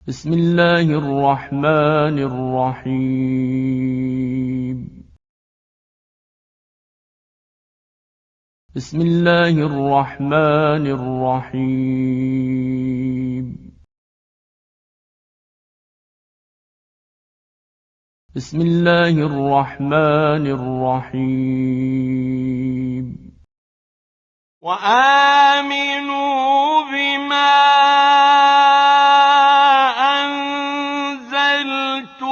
بسم الله الرحمن الرحيم. بسم الله الرحمن الرحيم. بسم الله الرحمن الرحيم. وآمنوا بما أنزلت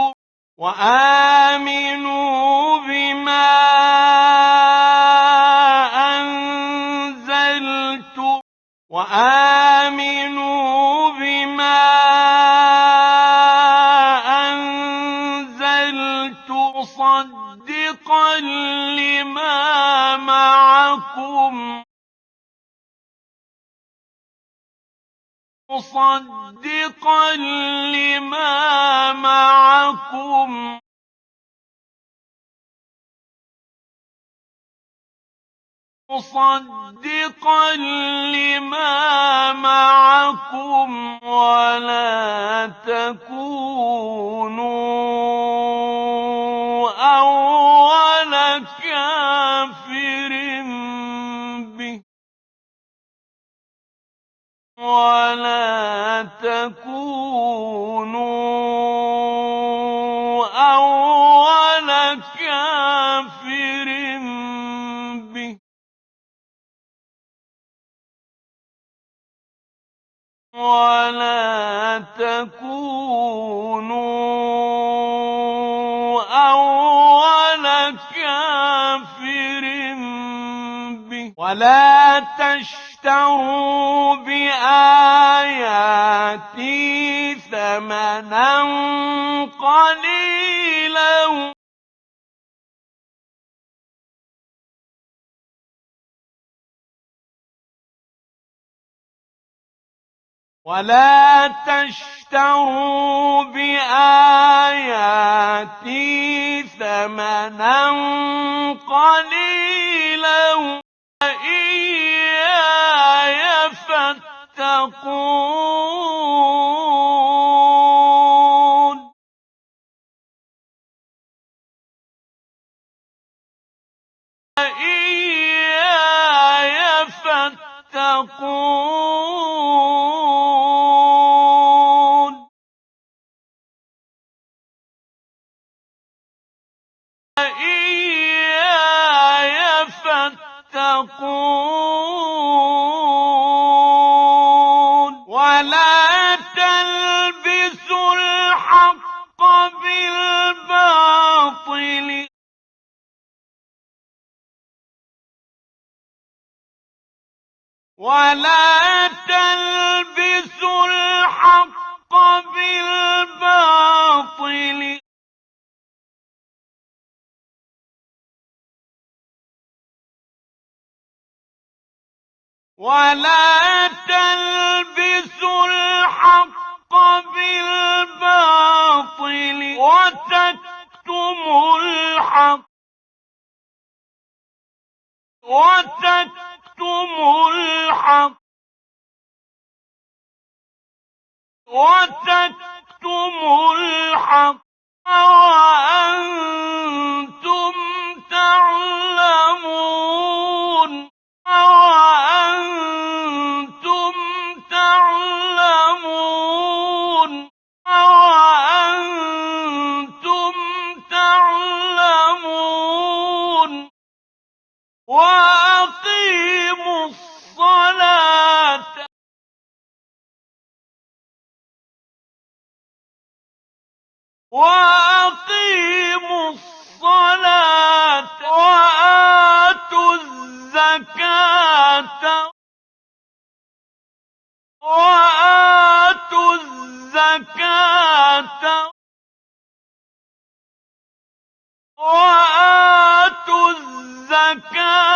وآمنوا بما أنزلت وآمنوا بما أنزلت مصدقا لما معكم مصدقا لما معكم مصدقا لما معكم ولا تكونوا أول كافر به ولا تكونوا أول كافر به ولا تكونوا أول كافر به ولا تشتروا بآياتي ثمنا قليلا ولا تشتروا بآياتي ثمنا قليلا وإياي فاتقون وإياي فاتقون وإياي فاتقون ولا تلبسوا الحق بالباطل ولا تلبسوا الحق بالباطل ولا تلبسوا الحق بالباطل وتكتموا الحق وتكتموا الحق وتكتموا الحق وأنتم تعلمون وأنتم تعلمون وأنتم تعلمون وأقيموا الصلاة وأقيموا الصلاة وآتوا الزكاة وآتوا الزكاة وآتوا الزكاة